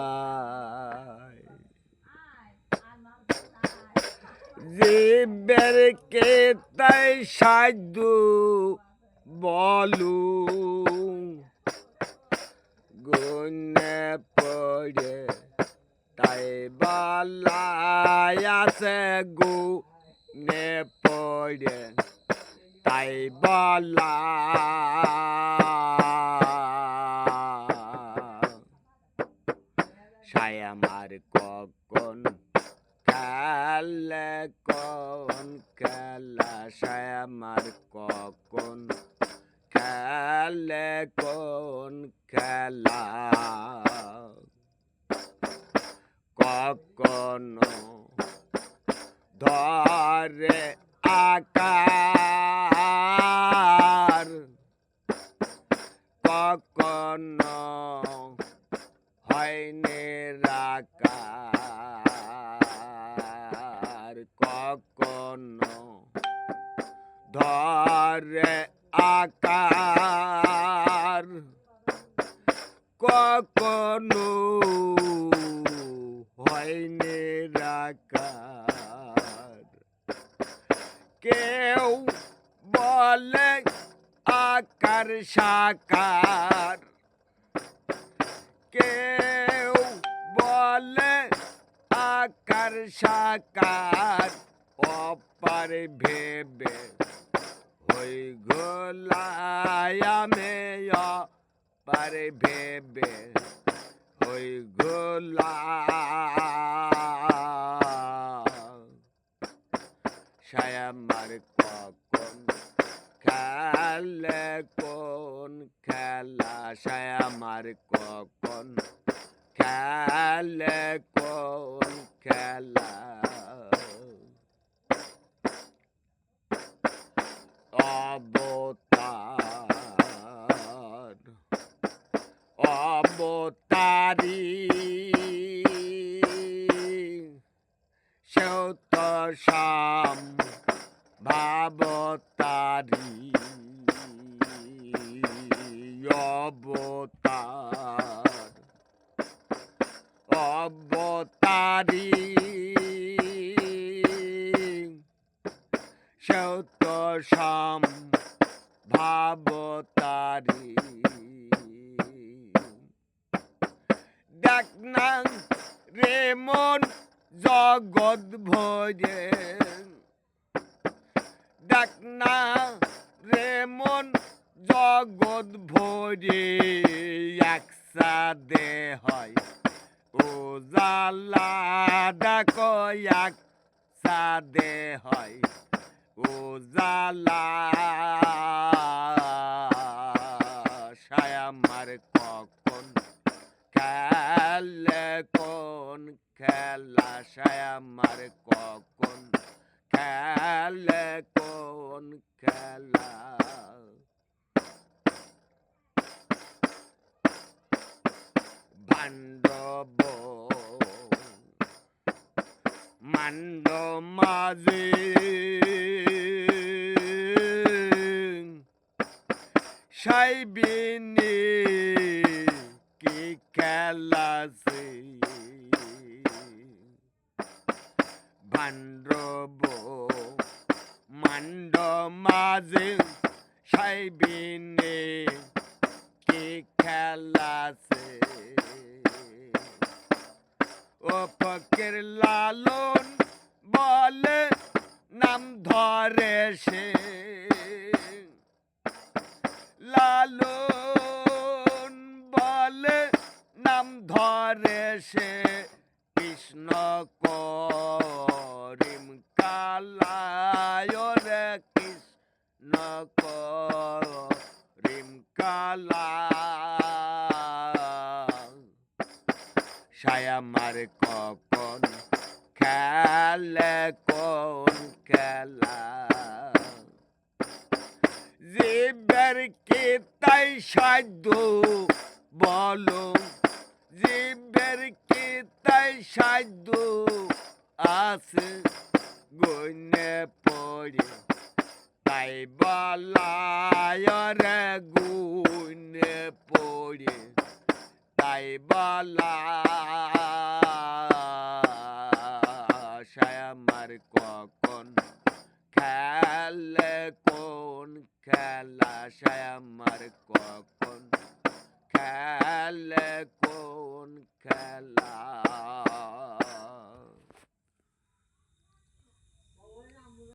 হায় জীবের কে তাই সাধ্য বলু গুনে পড়ে তাই বালাই আছে গুনে পড়ে তাই বলা সায় আমার কখন খেলে কোন খেলা সায় আমার কখন খেলে কোন খেলা কখনো ধরে আকার কখনো হয় নিরাকার কখনো ধরে আকার কখনো হয় নিরাকার কেউ বলে আকার সাকার কেউ বলে আকার সাকার অপার ভেবে হই গোলায়ামে অপার ভেবে হই গোলা সায় আমার কখন খেলে কোন খেলা সায় আমার কখন খেলে কোন খেলা অবতার অবতারি সৌত শাম ভাবতারি অবতার অবতারি সৌত শাম ভাবতারি দেখ না রে মন জগৎ ভরে দেখ না রে মন জগৎ ভরে একসাথে হয় ও জালা দেখো একসাথে হয় ও জালা সায় আমার কখন খেলে কোন খেলা সায় আমার কখন খেলে কোন খেলা ভান্ডব মান্ড মাঝে সাইবিনে কি খেলা সে ভান্ডব মান্ড মাঝে সাইবিনে কি খেলা সে ও ফকির লালন বলে নাম ধরে সে লালন বলে নাম ধরে সে কৃষ্ণ করিম কালায় রে কৃষ্ণ করিম কালা সায় আমার কখন খেলে কোন খেলা জীবের কে তাই সাধ্য বলো জীবের কে তাই সাধ্য আছে গুনে পড়ে তাই বলায় রে গুনে পড়ে তাই বলা আমার কখন খেলে কোন খেলা আমার কখন খেলে কোন খেলা